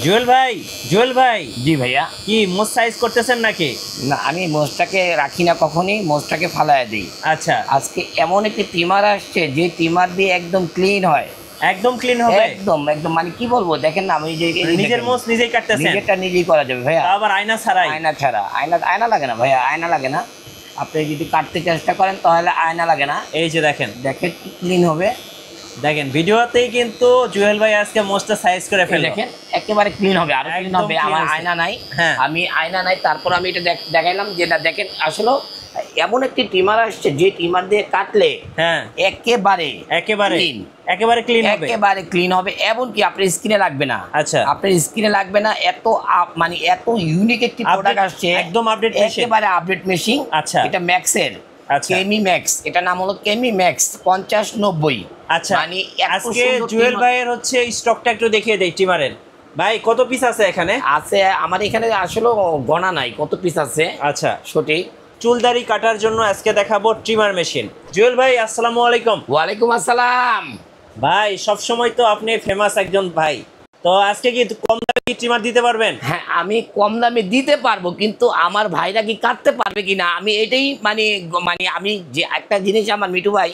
জুয়েল ভাই, জুয়েল ভাই, জি ভাইয়া। কি মোজ সাইজ করতেছেন নাকি? না, আমি মোজটাকে রাখি না কখনই, মোজটাকে ফালাইয়া দিই। আচ্ছা, আজকে এমন একটি ট্রিমার আসছে যে ট্রিমার দিয়ে একদম ক্লিন হয়, একদম ক্লিন হবে, একদম একদম মানে কি বলবো, দেখেন না, আমি যে নিজের মোজ নিজেই কাটতেছেন? নিজেরটা নিজেই করা যাবে ভাইয়া, আবার আয়না ছাড়াই? আয়না ছাড়া। আয়না লাগে না ভাইয়া, আয়না লাগে না। আপনি যদি কাটতে চেষ্টা করেন তাহলে আয়না লাগে না। এই যে দেখেন, দেখেন কি ক্লিন হবে, দেখেন ভিডিওতেই কিন্তু জুয়েল ভাই আজকে মোজটা সাইজ করে ফেললো। দেখেন একেবারে ক্লিন হবে, আরো ক্লিন একদম হবে। clean আমার আছে। আয়না নাই, হ্যাঁ। আমি আয়না নাই, তারপর আমি এটা দেখাইলাম যে না দেখেন আসলে এমন একটি ট্রিমার আসছে যে ট্রিমার দিয়ে কাটলে হ্যাঁ, একেবারে একেবারে ক্লিন, একেবারে ক্লিন হবে, একেবারে ক্লিন হবে। এমনকি আপনার স্ক্রিনে লাগবে না। আচ্ছা। আপনার স্ক্রিনে লাগবে না, এত মানে এত ইউনিক একটি প্রোডাক্ট আসছে, একদম আপডেট মেশিন, একেবারে আপডেট মেশিন। আচ্ছা। এটা ম্যাক্সের, আচ্ছা। কেমি ম্যাক্স, এটা নাম হলো কেমি ম্যাক্স 5090। আচ্ছা, মানে এত আজকে সুন্দর জুয়েল trimmer ভাইয়ের হচ্ছে স্টকটা একটু দেখিয়ে দেই টিমারের। ভাই কত পিস আছে এখানে? আছে আমার এখানে, আসলে গণা নাই কত পিস আছে আচ্ছা, সঠিক। চুলদাড়ি কাটার জন্য আজকে দেখাবো ট্রিমার মেশিন। জুয়েল ভাই আসসালামু আলাইকুম। ওয়ালাইকুম আসসালাম। ভাই সবসময় তো আপনি ফেমাস একজন ভাই, তো আজকে কি কম দামে ট্রিমার দিতে পারবেন? হ্যাঁ, আমি কম দামে দিতে পারবো, কিন্তু আমার ভাইরা কি কাটতে পারবে কিনা, আমি এটাই মানে মানে আমি যে একটা জিনিস, আমার মিঠু ভাই,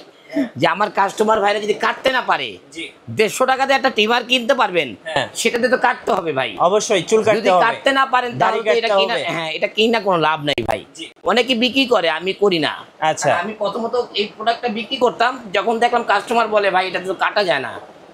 যে আমার কাস্টমার ভাইরা যদি কাটতে না পারে, জি, 150 টাকাতে একটা ট্রিমার কিনতে পারবেন, হ্যাঁ। সেটাতে তো কাটতে হবে ভাই। অবশ্যই চুল যদি কাটতে হবে, কাটতে না পারেন তাহলে তো দাড়ি এটা কাটতে কিনা, হবে। হ্যাঁ, এটা কিনা কোনো লাভ নাই ভাই। জি। অনেকে বিক্রি করে, আমি করি না। আচ্ছা। আমি প্রথমত এই প্রোডাক্টটা বিক্রি করতাম, যখন দেখলাম কাস্টমার বলে ভাই এটা তো কাটা যায় না,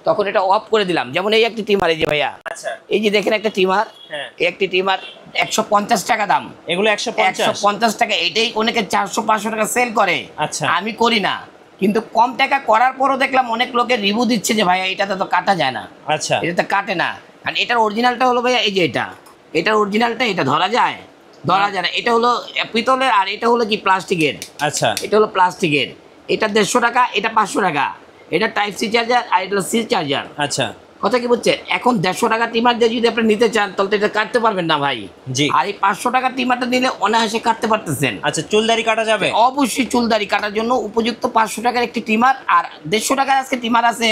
তখন এটা অফ করে দিলাম। যেমন এই একটি ট্রিমার, এই যে ভাইয়া, আচ্ছা, এই যে দেখেন একটা ট্রিমার, হ্যাঁ। এই একটি ট্রিমার 150 টাকা দাম, এগুলো 150? 150 টাকা। এটাই অনেকে 400-500 টাকা সেল করে। আচ্ছা। আমি করি না, কিন্তু কম টাকা করার পরও দেখলাম অনেক লোকের রিভিউ দিচ্ছে যে ভাইয়া এটাতে তো কাটা যায় না, আচ্ছা, এটা তো কাটে না। আর এটার অরিজিনালটা হলো ভাইয়া এই যে এটার অরিজিনালটা, এটা ধরা যায় না। এটা হলো পিতলের, আর এটা হলো কি প্লাস্টিকের। আচ্ছা, এটা হলো প্লাস্টিকের, এটা 150 টাকা, এটা 500 টাকা। এটা টাইপ সি চার্জার, আর এটা হলো সি চার্জার। আচ্ছা, কথা কি বলছে, এখন 150 টাকা টিমার দিয়ে যদি আপনি নিতে চান তাহলে তো এটা কাটতে পারবেন না ভাই। জি। আর এই 500 টাকা টিমারটা নিলে অনায়াসে কাটতে পারতেছেন। আচ্ছা, চুলদাড়ি কাটা যাবে? অবশ্যই চুলদাড়ি কাটার জন্য উপযুক্ত 500 টাকার একটি টিমার। আর 150 টাকার আজকে টিমার আছে,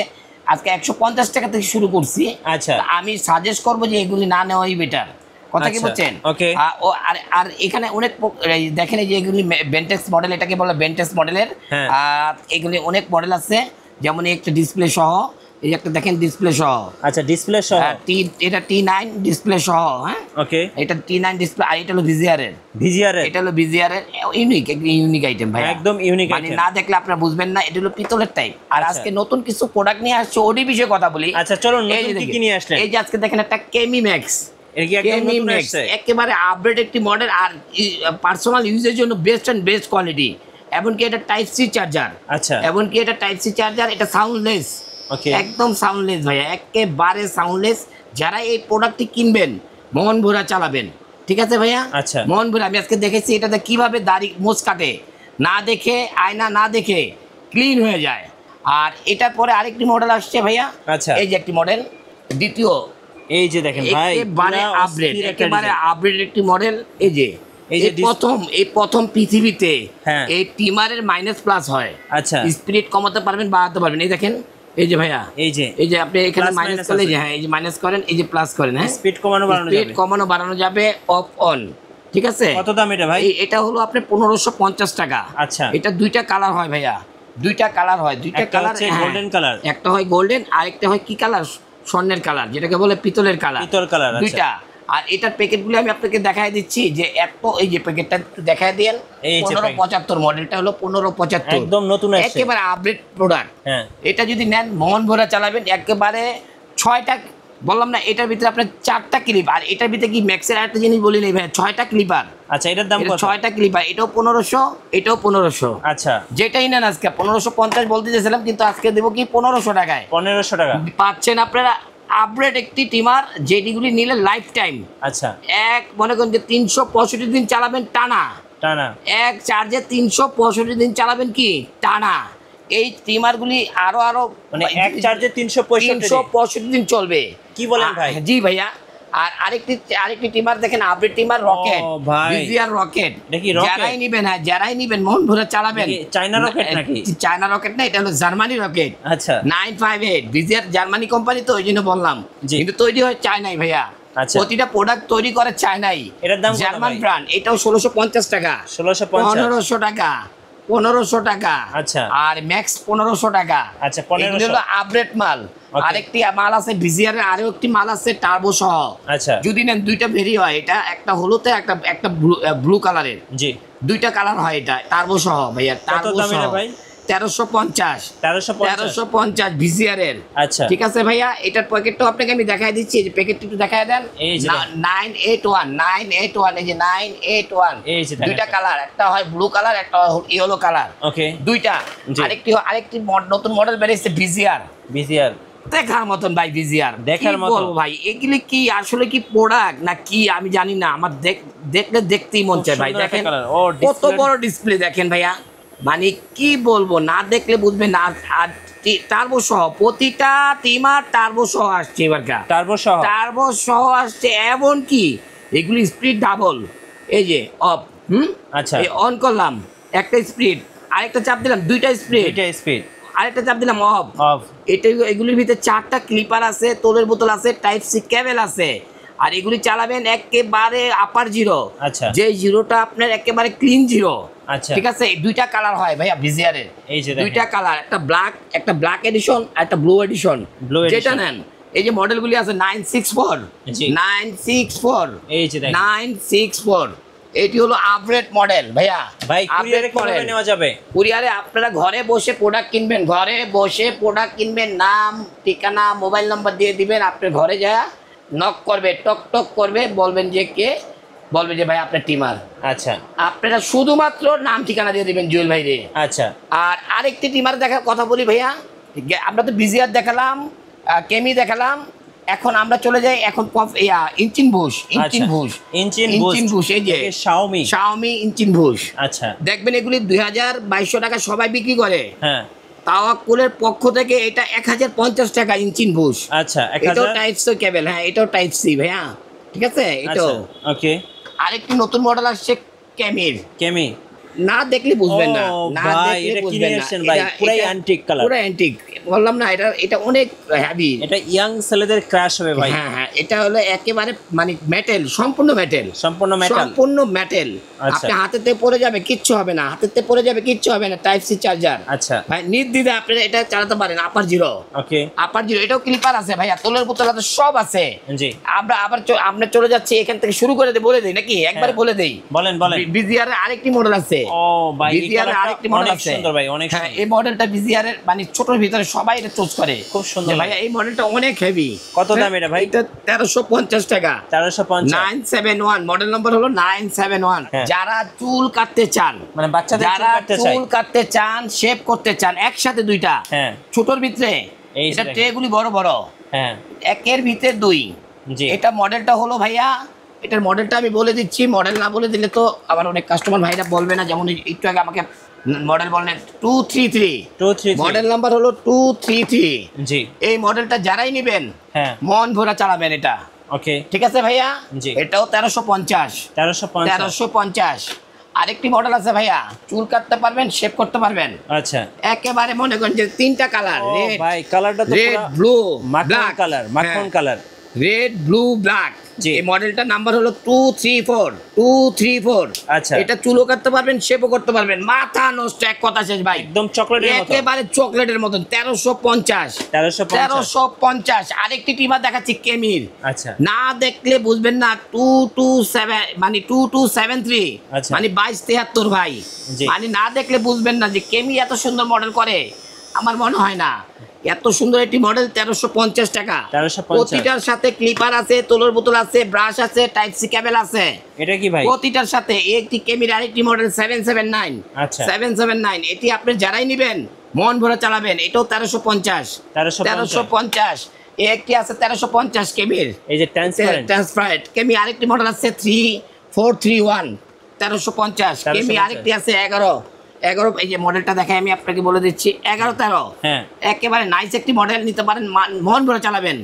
আজকে 150 টাকা থেকে শুরু করছি। আচ্ছা। তা আমি সাজেস্ট করবো যে এগুলি না নেওয়াই বেটার। কথা কি আচ্ছা, বলছেন? ওকে। আর এখানে অনেক দেখেন, এই যে এগুলি বেন্টেক্স মডেল, এটাকে বলে বেন্টেক্স মডেলের। হ্যাঁ। আর এগুলি অনেক মডেল আছে, যেমন এই একটা ডিসপ্লে সহ, এই একটা দেখেন ডিসপ্লে সহ। আচ্ছা, ডিসপ্লে সহ? এটা T9 ডিসপ্লে সহ, হ্যাঁ। ওকে। এটা T9 ডিসপ্লে, আর এটা হলো ভিজিআর এর। ভিজিআর এর? এটা হলো ভিজিআর এর, ইউনিক আইটেম ভাই, একদম ইউনিক মানে আইটেম। না দেখলে আপনারা বুঝবেন না। এটা হলো পিতলের টাইপ। আর আচ্ছা। আজকে নতুন কিছু প্রোডাক্ট নিয়ে আসছে, ওডি বিষয়ে কথা বলি। আচ্ছা, চলুন এই যে নতুন কি দেখেন, কি নিয়ে আসলেন? এই যে আজকে দেখেন একটা কেমি ম্যাক্স, এটা কি একদম নতুন আসছে? একেবারে আপডেট একটি মডেল, আর পার্সোনাল ইউজের জন্য বেস্ট অ্যান্ড বেস্ট কোয়ালিটি। এমনকি এটা টাইপ সি চার্জার। আচ্ছা। এমনকি এটা টাইপ সি চার্জার, এটা সাউন্ডলেস, ওকে। একদম সাউন্ডলেস ভাইয়া, একেবারে সাউন্ডলেস। যারা এই প্রোডাক্টটি কিনবেন মন ভরা চালাবেন, ঠিক আছে ভাইয়া? আচ্ছা। মন ভরা। আমি আজকে দেখেছি এটাতে কিভাবে দাড়ি মোজ কাটে, না দেখে, আয়না না দেখে ক্লিন হয়ে যায়। আর এটার পরে আরেকটি মডেল আসছে ভাইয়া। আচ্ছা। এই যে একটি মডেল, দ্বিতীয়, এই যে দেখেন ভাই, একেবারে পুরা আপডেট, অস্থির একটা একেবারে design। আপডেট একটি মডেল। এই যে এই যে এই প্রথম পৃথিবীতে হ্যাঁ। এই টিমারের মাইনাস প্লাস হয়। আচ্ছা। স্পিড কমাতে পারবেন, বাড়াতে পারবেন। এই দেখেন, এই যে ভাইয়া, এই যে আপনি এখানে Plus মাইনাস minus করলে, আছে। যে হ্যাঁ, এই যে মাইনাস করেন, এই যে প্লাস করেন, হ্যাঁ, স্পিড কমানো বাড়ানো স্পিড যাবে। কমানো বাড়ানো যাবে, অফ অন, ঠিক আছে? কত দাম এটা ভাই? এটা হলো আপনার 1550 টাকা। আচ্ছা। এটা দুইটা কালার হয় ভাইয়া, দুইটা কালার হয়, দুইটা একটা কালার। হচ্ছে golden color। একটা হয় গোল্ডেন, আর একটা হয় কি কালার, স্বর্ণের কালার, যেটাকে বলে পিতলের কালার। পিতল কালার, আচ্ছা। দুইটা। আর এটার প্যাকেটগুলো আমি আপনাকে দেখাই দিচ্ছি, যে এই যে প্যাকেটটা একটু দেখাই দেন। এই যে 1575 মডেলটা হলো 1575, একদম নতুন আসছে। একেবারে আপডেট প্রোডাক্ট। হ্যাঁ। এটা যদি নেন মন ভরা চালাবেন, একেবারে 6টা, বললাম না, এটার ভিতরে আপনার 4টা ক্লিপ। আর এটার ভিতরে কি ম্যাক্সের একটা জিনিস বলি নেই ভাই, 6টা ক্লিপার। আচ্ছা, এটার দাম কত? 6টা ক্লিপার, এটাও 1500, এটাও 1500। আচ্ছা, যেটাই নেন আজকে 1550 বলতে চেয়েছিলাম, কিন্তু আজকে দেবো কি 1500 টাকায় 1500 টাকা পাচ্ছেন আপনারা আপডেট একটি টিমার, যেটিগুলি নিলে লাইফ টাইম। আচ্ছা, মনে করেন যে 365 দিন চালাবেন টানা, টানা। এক চার্জে 365 দিন চালাবেন কি টানা। এই ট্রিমারগুলি আরো মানে এক চার্জে 365 দিন চলবে। কি বলেন ভাই? জি ভাইয়া, আর আরেকটি টিমার দেখেন, আপডেট টিমার রকেট, ও ভাই। বিজিআর রকেট। এটা কি রকেট? যারাই নিবেন মন ভরে চালাবেন। চায়না রকেট নাকি? চায়না রকেট না, এটা হলো জার্মানি রকেট। আচ্ছা 958 বিজিআর জার্মানি কোম্পানি, তো ওই জন্য বললাম, জি। কিন্তু তৈরি হয় চায়নায় ভাইয়া। আচ্ছা। প্রতিটা প্রোডাক্ট তৈরি করে চায়নাই। এটার দাম কত জার্মান ভাই? ব্র্যান্ড। এটাও 1650 টাকা, 1650 1500 টাকা, 1500 টাকা। আচ্ছা। আর ম্যাক্স 1500 টাকা। আচ্ছা, 1500 এগুলো হলো আপডেট মাল। Okay. আরেকটি মাল আছে বিজিআর এর, আরো একটি মাল আছে টার্বো সহ। আচ্ছা যদি নেন দুইটা ভেরি হয়, এটা একটা হলুতে একটা ব্লু কালারের, জি। দুইটা কালার হয় এটা টার্বো সহ ভাইয়া। কত টার্বো দাম এটা সহ ভাই? 1350 1350 বিজিআর এর। আচ্ছা ঠিক আছে ভাইয়া, এটার প্যাকেটটাও আপনাকে আমি দেখাই দিচ্ছি, এই যে প্যাকেটটা একটু দেখায় দেন। এই যে 981 এই যে 981, এই যে দেখেন। দুইটা কালার, একটা হয় ব্লু কালার, একটা হয় ইয়েলো কালার, ওকে দুইটা। জি। আরেকটি নতুন মডেল বেরিয়েছে বিজিআর, বিজিআর দেখার মতন ভাই। বিজিআর দেখার মতো। বলবো ভাই, এগুলি কি আসলে কি প্রোডাক্ট না কি আমি জানি না, আমার দেখলে দেখতেই মন চায় ভাই। সুন্দর একটা দেখেন কালার। ও, কত ডিসপ্লে- বড় ডিসপ্লে দেখেন ভাইয়া, মানে কি বলবো, না দেখলে বুঝবেন না। আর টার্বো সহ, প্রতিটা টিমার টার্বো সহ আসছে এবারকার। টার্বো সহ টার্বো সহ আসছে, এমন কি এগুলি স্পিড ডাবল। এই যে অফ, আচ্ছা। এই অন করলাম, একটা স্পিড, আরেকটা চাপ দিলাম, দুইটা স্পিড, এটা স্পিড আরেকটা চাপ দিলাম অফ। অফ এগুলির ভিতরে 4টা ক্লিপার আছে, তোলের বোতল আছে, টাইপ সি কেবল আছে। আর এগুলি চালাবেন একেবারে আপার জিরো। আচ্ছা। যে জিরোটা আপনার একেবারে ক্লিন জিরো। আচ্ছা। ঠিক আছে, এই দুইটা কালার হয় ভাইয়া বিজিআর এর। এই যে দেখেন। দুইটা কালার, একটা ব্ল্যাক এডিশন আর একটা ব্লু এডিশন। Blue edition। যেটা নেন, এই যে মডেলগুলি আছে 964 জি। 964 এই যে দেখেন। 964, এটি হলো আপডেট মডেল ভাইয়া। ভাই কুরিয়ারে Upgrade কিভাবে model। নেওয়া যাবে? কুরিয়ারে আপনারা ঘরে বসে প্রোডাক্ট কিনবেন, নাম, ঠিকানা, মোবাইল নাম্বার দিয়ে দিবেন, আপনার ঘরে যা নক করবে, টক টক করবে, বলবেন যে কে, বলবে যে ভাই আপনার টিমার। আচ্ছা আপনারা শুধুমাত্র নাম ঠিকানা দিয়ে দিবেন জুয়েল ভাই রে। আচ্ছা আর আরেকটি টিমার দেখার কথা বলি ভাইয়া, আমরা তো বিজিআর দেখালাম, কেমি দেখালাম, এখন আমরা চলে যাই এখন ইঞ্চিন বুশ। ইঞ্চিন বুশ, এই যে শাওমি ইঞ্চিন বুশ। আচ্ছা দেখবেন এগুলি 2200 টাকা সবাই বিক্রি করে। হ্যাঁ তাওয়াক্কুলের পক্ষ থেকে এটা 1050 টাকা ইঞ্চিন বুশ। আচ্ছা এটাও টাইপ সি কেবল, হ্যাঁ এটাও টাইপ সি ভাইয়া। ঠিক আছে, এটাও। ওকে আরেকটি নতুন মডেল আসছে কেমির, কেমি না দেখলে বুঝবেন না, ও না ভাই, দেখলে এটা বুঝবেন কিনে না। আসছেন ভাই, পুরাই antique color। পুরো অ্যান্টিক, বললাম না, এটা অনেক হেভি। এটা ইয়াং ছেলেদের ক্রাশ হবে ভাই। হ্যাঁ হ্যাঁ, এটা হলো একেবারে মানে মেটাল, সম্পূর্ণ মেটাল, সম্পূর্ণ মেটাল। সম্পূর্ণ মেটাল। আচ্ছা। আপনি হাতেতে পড়ে যাবে কিচ্ছু হবে না, হাতেতে পড়ে যাবে কিচ্ছু হবে না। Type C charger. আচ্ছা ভাই নির্দ্বিধে আপনারা এটা চালাতে পারেন। Upper zero, okay upper zero, এটাও ক্লিপার আছে ভাইয়া, তোলের বোতল আছে, সব আছে। জি আমরা আমরা চলে যাচ্ছি এখান থেকে, শুরু করে বলে দেই নাকি, একবারে হ্যাঁ। বলে দেই। বলেন বিজিআর এর আরেকটি মডেল আছে। ও ভাই, এই বিজিআর এর colourটা আরেকটি মডেল অনেক আছে। সুন্দর ভাই, অনেক হ্যাঁ, সুন্দর। এই মডেলটা বিজিআর এর মানে ছোটর ভিতরে সবাই এটা চুজ করে, খুব সুন্দর যে ভাইয়া এই মডেলটা অনেক হেভি। কত দাম এটা ভাই? এটা 1350 টাকা। 1350 971, মডেল নম্বর হলো 971। হ্যাঁ। যারা চুল কাটতে চান, মানে বাচ্চাদের চুল যারা কাটতে চাই। চুল কাটতে চান, শেভ করতে চান, একসাথে দুইটা, হ্যাঁ ছোটর ভিতরে, এই যে এটা দেখেন। ট্রেগুলি বড় বড়, হ্যাঁ একের ভিতরে দুই। জি এটা মডেলটা হলো ভাইয়া, এটার মডেলটা আমি বলে দিচ্ছি, মডেল না বলে দিলে তো আবার অনেক কাস্টমার ভাইরা বলবে না, যেমন একটু আগে আমাকে মডেল বললেন 233, 233 মডেল নাম্বার হলো 233। জি এই মডেলটা যারাই নেবেন হ্যাঁ মন ভরা চালাবেন এটা। ওকে ঠিক আছে ভাইয়া, জি। এটাও 1350। 1350। আরেকটি মডেল আছে ভাইয়া, চুল কাটতে পারবেন, শেভ করতে পারবেন, আচ্ছা একেবারে মনে করেন যে 3টা কালার, ও রেড, ভাই কালারটা তো রেড, পুরো ব্লু, মাখন ব্ল্যাক কালার, মাখন কালার। Red, blue, black. জি। এই মডেলটার নাম্বার হলো 234। আচ্ছা। এটা চুলও কাটতে পারবেন, শেপও করতে পারবেন, মাথা নষ্ট, এক কথা শেষ ভাই, একদম চকলেটের মতো। একেবারে চকলেটের মতন। 1350। 1350। আরেকটি টিমার দেখাচ্ছি কেমির, আচ্ছা না দেখলে বুঝবেন না। 227 মানে 2273, আচ্ছা। মানে 2273 ভাই, জি। মানে না দেখলে বুঝবেন না যে কেমি এত সুন্দর মডেল করে, আমার মনে হয় না। এত সুন্দর একটি মডেল 1350 টাকা। 1350। প্রতিটার সাথে ক্লিপার আছে, তোলের বোতল আছে, ব্রাশ আছে, টাইপ সি কেবল আছে। এটা কি ভাই? প্রতিটার সাথে একটি কেমির আরেকটি মডেল 779। আচ্ছা 779, এটি আপনি যারাই নেবেন মন ভরে চালাবেন। এটাও 1350। 1350। একটি আছে 1350 কেমির, এই যে ট্রান্সপারেন্ট কেমি। আরেকটি মডেল আছে 3431, 1350 কেমি। 1350 আরেকটি আছে 11। এই যে মডেলটা দেখাই আমি আপনাকে বলে দিচ্ছি, 11-13। হ্যাঁ একেবারে নাইস একটি মডেল, নিতে পারেন, মন ভরে চালাবেন।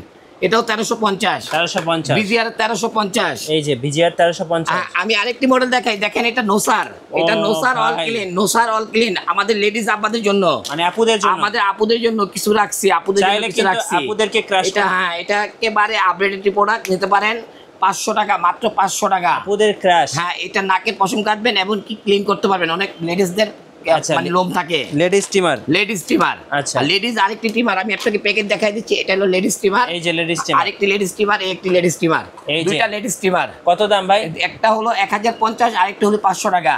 এটাও 1350, 1350, বিজিআর 1350। এই যে বিজিআর 1350। আমি আরেকটি মডেল দেখাই, দেখেন এটা নোসার, এটা ও নোসার অল ভাই। ক্লিন, নোসার অল ক্লিন। আমাদের লেডিস আব্বাদের জন্য, মানে আপুদের জন্য, আমাদের আপুদের জন্য কিছু রাখছি, আপুদের জন্য চাইলে কিছু কিন্তু রাখছি। আপুদেরকে ক্রাশ এটা হ্যাঁ, এটা একেবারে আপডেটেড প্রোডাক্ট, নিতে পারেন 500 টাকা, মাত্র 500 টাকা। আপুদের ক্রাশ। হ্যাঁ, এটা নাকের পশম কাটবেন এবং কি ক্লিন করতে পারবেন। অনেক লেডিসদের আচ্ছা, মানে লোম থাকে, লেডিস স্টিমার। Ladies steamer. আচ্ছা। লেডিস আরেকটি স্টিমার আমি আপনাকে প্যাকেট দেখাই দিচ্ছি, এটা হলো লেডিস স্টিমার। এই যে লেডিস স্টিমার, আরেকটি লেডিস স্টিমার, একটি লেডিস স্টিমার, এই যে। দুইটা লেডিস স্টিমার। কত দাম ভাই? একটা হলো 1050, আরেকটা হলো 500 টাকা।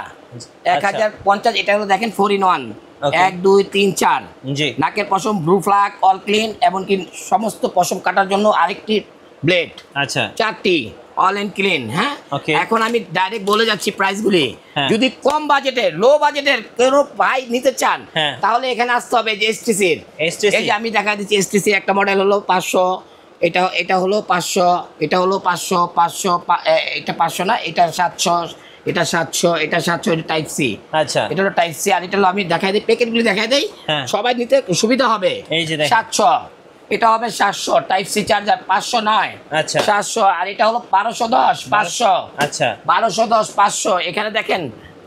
1050, এটা হলো দেখেন 4 in 1, Okay. 1 2 3 4। জি, নাকের পশম, ব্লু ফ্ল্যাগ, অল ক্লিন, এমনকি সমস্ত পশম কাটার জন্য আরেকটি ব্লেড, আচ্ছা, 4টি অল এন্ড ক্লিন। হ্যাঁ, Okay. এখন আমি ডাইরেক্ট বলে যাচ্ছি প্রাইসগুলি। হ্যাঁ। যদি কম বাজেটের, লো বাজেটের কোনো ভাই নিতে চান, হ্যাঁ। তাহলে এখানে আসতে হবে যে এসটিসির। STC এই যে আমি দেখা দিচ্ছি এসটিসি, একটা মডেল হলো 500, এটা হলো 500, এটা হলো 500, এটা 500 না, এটা 700, এটা 700, এটা 700, এটা টাইপ সি। আচ্ছা, এটা হলো টাইপ সি, আর এটা হলো আমি দেখাই দিই, প্যাকেটগুলি দেখাই দেই, হ্যাঁ। সবাই নিতে সুবিধা হবে। এই যে দেখেন। 700, এটা হবে 700 টাইপ সি চার্জার, 500 নয়, আচ্ছা। 700। আর এটা হলো 1210, 500, আচ্ছা, 1210, 500। এখানে দেখেন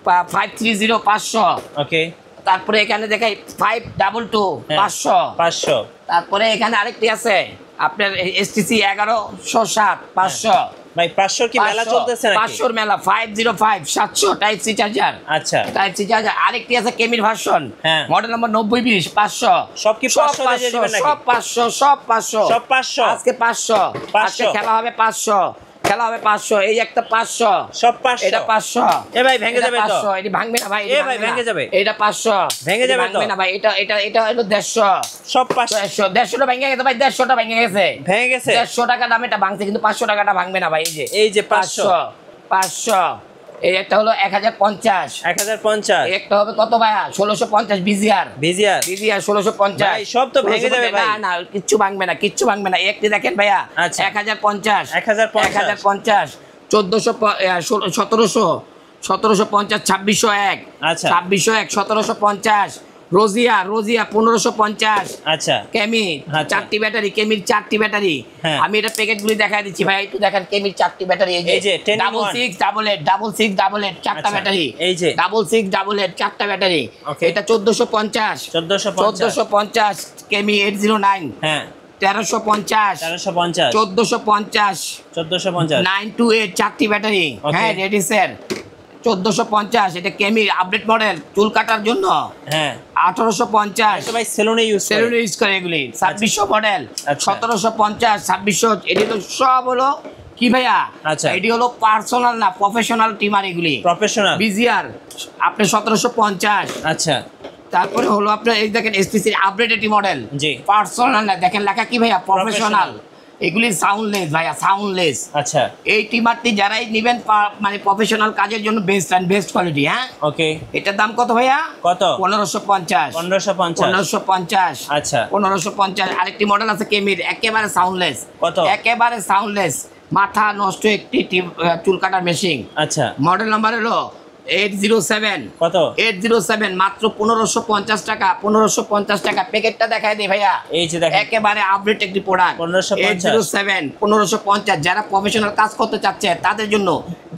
530, 500। ওকে, তারপরে এখানে দেখাই 522, হ্যাঁ, 500। 500। তারপরে এখানে আরেকটি আছে আপনার এসটিসি 1107, 500। ভাই 500 কি মেলা চলতেছে নাকি? 500 মেলা, 505, 700 টাইপ সি চার্জার। আচ্ছা, টাইপ সি চার্জার। আরেকটি আছে কেমির ভার্সন, হ্যাঁ। Model number 9020, 500। সব কি 500 দিয়ে দিবেন নাকি? সব 500, সব 500, সব 500? আজকে 500, 500 আজকে খেলা হবে 500, খেলা হবে 500। এই একটা 500, সব 500? এটা 500। এ ভাই ভেঙে যাবে তো? 500, এটা ভাঙবে না ভাই, এ ভাই ভেঙে যাবে। এটা 500, ভেঙে যাবে তো? ভাঙবে না ভাই, এটা এটা এটা হলো 150, সব 500 150টা ভেঙে গেছে ভাই, 150টা ভেঙে গেছে, ভেঙে গেছে? 150 টাকা দাম এটা ভাঙছে, কিন্তু 500 টাকাটা ভাঙবে না ভাই। এই যে 500, 500। এই একটা হলো 1050, 1050, একটা হবে কত ভাইয়া? 1650 বিজিআর, বিজিআর। বিজিআর 1650। ভাই, সব তো ভেঙে যাবে ভাই। না না, কিচ্ছু ভাঙবে না, কিচ্ছু ভাঙবে না। একটি দেখেন ভাইয়া, আচ্ছা। 1050, 1050, 1750, 2601, আচ্ছা। 2601, 1750। রোজিয়া 1550। আচ্ছা, কেমি আচ্ছা। 4টি ব্যাটারি, কেমির 4টি ব্যাটারি। হ্যাঁ। আমি এটা প্যাকেটগুলি দেখাই দিচ্ছি ভাই, একটু দেখেন কেমির 4টি ব্যাটারি। এই যে 10 in 1, 6688, 4টা আচ্ছা, ব্যাটারি। এই যে 6688, 4টা ব্যাটারি। Okay. এটা 1450, 1450। কেমি 809, হ্যাঁ, 1350, 1350, 1450, 1450, 928, 4টি ব্যাটারি। Okay. হ্যাঁ, রেডিসের 1450। এটা কেমির আপডেট মডেল, চুল কাটার জন্য। হ্যাঁ। 1850, তো ভাই সেলুনে ইউজ করে। সেলুন ইউজ করে এগুলি। 2600 মডেল, আচ্ছা। 1750, 2600। এটি তো সব হলো কি ভাইয়া? আচ্ছা। এটি হলো পার্সোনাল না, প্রফেশনাল টিমার এগুলি। প্রফেশনাল। বিজিআর আপনি 1750। আচ্ছা, তারপরে হলো আপনার এই দেখেন এসটিসি আপডেটেড মডেল, জি। পার্সোনাল না, দেখেন লেখা কি ভাইয়া? প্রফেশনাল। Professional। এগুলি সাউন্ডলেস ভাইয়া, সাউন্ডলেস। আচ্ছা, এই টিমারটি যারাই নেবেন মানে প্রফেশনাল কাজের জন্য বেস্ট অ্যান্ড বেস্ট কোয়ালিটি। হ্যাঁ, ওকে। এটার দাম কত ভাইয়া? কত? 1550, 1550, 1550। আচ্ছা। 1550। আরেকটি মডেল আছে কেমির, একেবারে সাউন্ডলেস। কত? একেবারে সাউন্ডলেস, মাথা নষ্ট একটি চুল কাটার মেশিন। আচ্ছা, মডেল নাম্বার হলো 807, কত? 807, মাত্র 1550 টাকা, 1550 টাকা। প্যাকেটটা দেখায় দে ভাইয়া, এই যে দেখেন। একেবারে আপডেট একটি প্রোডাক্ট। 1550, 807, 1550। যারা প্রফেশনাল কাজ করতে চাচ্ছে তাদের জন্য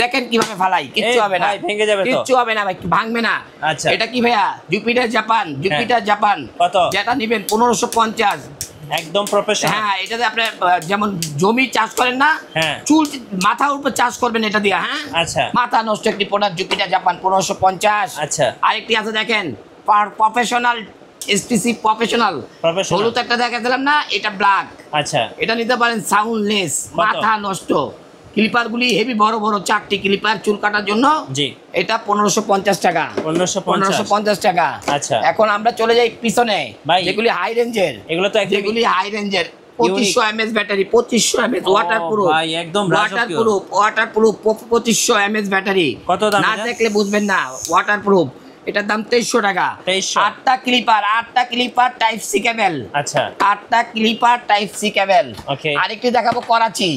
দেখেন কিভাবে ফালাই, কিচ্ছু এই হবে না ভাই, ভেঙে যাবে তো? কিচ্ছু হবে না ভাই, ভাঙবে না। আচ্ছা। এটা কি ভাইয়া? Jupiter Japan, Jupiter Japan. কত? যেটা নেবেন 1550। একদম প্রফেশনাল। হ্যাঁ, এটাতে আপনি যেমন জমি চাষ করেন না, হ্যাঁ। চুল মাথার উপর চাষ করবেন এটা দিয়ে। হ্যাঁ, আচ্ছা। মাথা নষ্ট একটি প্রোডাক্ট, জুপিটার জাপান, 1550। আচ্ছা। আরেকটি আছে দেখেন প্রফেশনাল, এসটিসি প্রফেশনাল। Professional। হলুদ একটা দেখাচ্ছিলাম না, এটা ব্ল্যাক। আচ্ছা, এটা নিতে পারেন সাউন্ডলেস, মাথা নষ্ট। ক্লিপারগুলি হেভি বড় বড়, 4টি ক্লিপার চুল কাটার জন্য। জি। এটা 1550 টাকা, 1550 টাকা। আচ্ছা। এখন আমরা চলে যাই পিছনে, ভাই, যেগুলি হাই রেঞ্জের। এগুলো তো একদম যেগুলি হাই রেঞ্জের, 2500 mAh battery, 2500 mAh water proof. ভাই, একদম water proof, water proof, 2500 mAh battery. কত দাম না এটা? দেখলে বুঝবেন না, ওয়াটার প্রুফ। এটার দাম 2300 টাকা। 2300। 8টা ক্লিপার, 8টা ক্লিপার টাইপ সি কেবল। আচ্ছা, 8টা clipper type C cable. Okay। আরেকটি দেখাবো Karachi,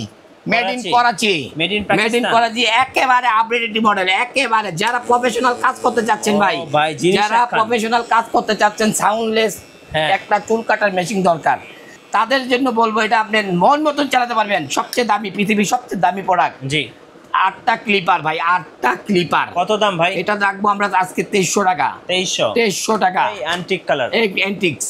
made in Karachi, Made in made in Pakistan। Karachi. একেবারে আপডেটেড মডেল, একেবারে যারা প্রফেশনাল কাজ করতে চাচ্ছেন ও ভাই, ভাই, জিনিস যারা রাখান। প্রফেশনাল কাজ করতে চাচ্ছেন, সাউন্ডলেস হ্যাঁ। একটা চুল কাটার মেশিন দরকার, তাদের জন্য বলবো এটা আপনি মন মতন চালাতে পারবেন। সবচেয়ে দামি, পৃথিবীর সবচেয়ে দামি প্রোডাক্ট। জি, 8টা ক্লিপার ভাই, 8টা ক্লিপার। কত দাম ভাই? এটা রাখবো আমরা আজকে 2300 টাকা। 2300 টাকা, অ্যান্টিক কালার, অ্যান্টিক্স।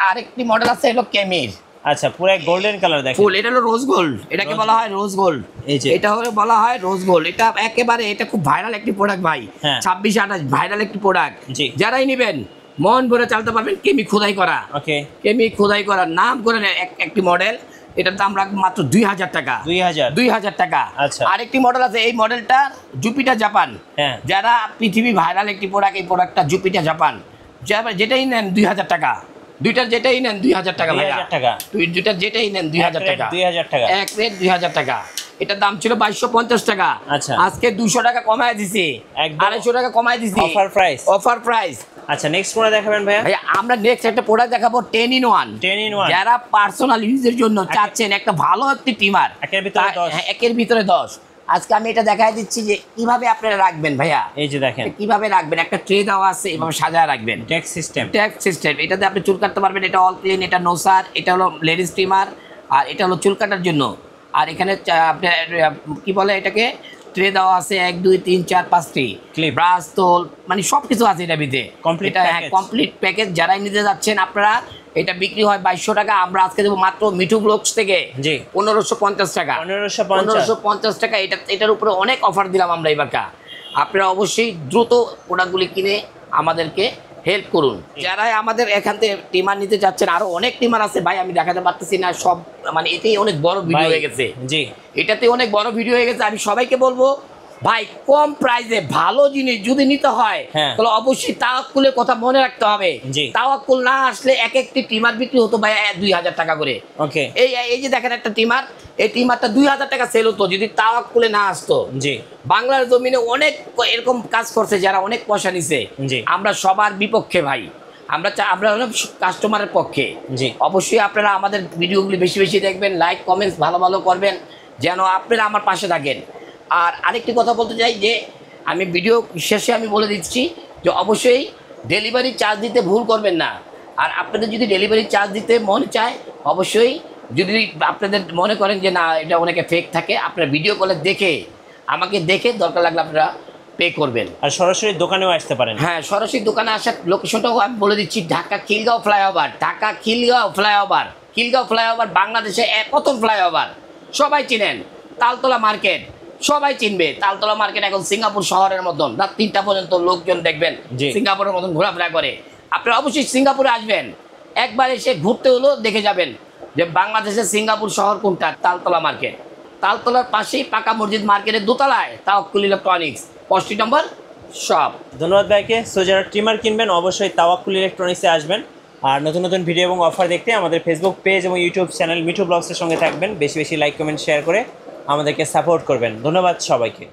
আরেকটি মডেল আছে হলো কেমির। আচ্ছা, পুরো গোল্ডেন কালার দেখেন, ফুল। এটা হলো রোজ গোল্ড, এটাকে বলা হয় রোজ গোল্ড। এই যে এটা হলো বলা হয় রোজ গোল্ড। এটা একেবারে এটা খুব ভাইরাল একটি প্রোডাক্ট ভাই। 26-28 ভাইরাল একটি প্রোডাক্ট। যারাই নেবেন মন ভরে চালাতে পারবেন। কেমি খোদাই করা, ওকে, কেমি খোদাই করা নাম করে একটি মডেল। এটার দাম রাখবো মাত্র 2000 টাকা। 2000 টাকা। আচ্ছা, আরেকটি মডেল আছে, এই মডেলটা জুপিটার জাপান। যারা পৃথিবী ভাইরাল একটি প্রোডাক্ট, এই প্রোডাক্টটা জুপিটার জাপান। যেটাই নেন 2000 টাকা। দুইটার যেটাই নেন 2000 টাকা ভাই। দুইটার যেটাই নেন 2000 টাকা। 2000 টাকা, এক রেট 2000 টাকা। এটার দাম ছিল 2250 টাকা। আচ্ছা, আজকে 200 টাকা কমায় দিছি, 250 টাকা কমায় দিছি, অফার প্রাইস। Offer price. আচ্ছা, নেক্সট কোনটা দেখাবেন ভাইয়া? ভাই আমরা নেক্সট একটা প্রোডাক্ট দেখাবো 10 in 1। যারা পার্সোনাল ইউজের জন্য চাচ্ছেন একটা ভালো একটি ট্রিমার, একের ভিতরে 10। আজকে আমি এটা দেখাই দিচ্ছি যে কিভাবে আপনারা রাখবেন ভাইয়া। এই যে দেখেন কিভাবে রাখবেন, একটা ট্রে দেওয়া আছে, এভাবে সাজায় রাখবেন। ট্যাক্স সিস্টেম, এটাতে আপনি চুল কাটতে পারবেন। এটা অল প্লেন, এটা নোসার, এটা হলো লেডিস ট্রিমার, আর এটা হলো চুল কাটার জন্য। আর এখানে আপনার কি বলে এটাকে, ট্রে দেওয়া আছে 1 2 3 4 5টি, ব্রাশ তোল, মানে সব কিছু আছে এটার ভিতরে। এটা কমপ্লিট প্যাকেজ। যারাই নিতে যাচ্ছেন আপনারা, এটা বিক্রি হয় 2200 টাকা। আমরা আজকে দেবো মাত্র মিঠু ব্লগস থেকে 1550 টাকা। 1550 টাকা। এটার উপরে অনেক অফার দিলাম আমরা এবারকা। আপনারা অবশ্যই দ্রুত প্রোডাক্টগুলি কিনে আমাদেরকে হেল্প করুন। যারাই আমাদের এখান থেকে টিমার নিতে যাচ্ছেন, আরো অনেক টিমার আছে ভাই, আমি দেখাতে পারতেছি না সব, মানে এটাই অনেক বড় ভিডিও হয়ে গেছে। জি, এটাতে অনেক বড় ভিডিও হয়ে গেছে। আমি সবাইকে বলবো ভাই, কম প্রাইসে ভালো জিনিস যদি নিতে হয় তাহলে অবশ্যই তাওয়াক্কুলের কথা মনে রাখতে হবে। তাওয়াক্কুল না আসলে এক একটি টিমার বিক্রি হতো ভাই 2000 টাকা করে। ওকে, এই যে দেখেন একটা টিমার, এই টিমারটা 2000 টাকা সেল হতো যদি তাওয়াক্কুলে না আসতো। জি, বাংলার জমিনে অনেক এরকম কাজ করছে যারা অনেক পয়সা নিছে। আমরা সবার বিপক্ষে ভাই, আমরা হলো কাস্টমারের পক্ষে। জি, অবশ্যই আপনারা আমাদের ভিডিওগুলি বেশি বেশি দেখবেন, লাইক কমেন্টস ভালো ভালো করবেন, যেন আপনারা আমার পাশে থাকেন। আর আরেকটি কথা বলতে চাই যে আমি ভিডিও শেষে আমি বলে দিচ্ছি যে অবশ্যই ডেলিভারি চার্জ দিতে ভুল করবেন না। আর আপনাদের যদি ডেলিভারি চার্জ দিতে মনে চায়, অবশ্যই যদি আপনাদের মনে করেন যে না এটা অনেকে ফেক থাকে, আপনারা ভিডিও কলে দেখে আমাকে দেখে দরকার লাগলে আপনারা পে করবেন। আর সরাসরি দোকানেও আসতে পারেন। হ্যাঁ, সরাসরি দোকানে আসার লোকেশনটাও আমি বলে দিচ্ছি, Dhaka Khilgaon flyover. Dhaka Khilgaon flyover, Khilgaon flyover বাংলাদেশে প্রথম ফ্লাইওভার, সবাই চিনেন। তালতলা মার্কেট সবাই চিনবে। তালতলা মার্কেট এখন সিঙ্গাপুর শহরের মতন, রাত 3টা পর্যন্ত লোকজন দেখবেন সিঙ্গাপুরের মতন ঘোরাফেরা করে। আপনারা অবশ্যই সিঙ্গাপুরে আসবেন, একবার এসে ঘুরতে হলো দেখে যাবেন যে বাংলাদেশের সিঙ্গাপুর শহর কোনটা। তালতলা মার্কেট, তালতলার পাশেই পাকা মসজিদ মার্কেটের দোতলায় তাওয়াক্কুল ইলেকট্রনিক্স 65 নম্বর শপ। ধন্যবাদ ভাইকে। সো যারা ট্রিমার কিনবেন অবশ্যই তাওয়াক্কুল ইলেকট্রনিক্সে আসবেন। আর নতুন নতুন ভিডিও এবং অফার দেখতে আমাদের ফেসবুক পেজ এবং ইউটিউব চ্যানেল মিঠু ব্লগসের সঙ্গে থাকবেন। বেশি বেশি লাইক কমেন্ট শেয়ার করে আমাদেরকে সাপোর্ট করবেন। ধন্যবাদ সবাইকে।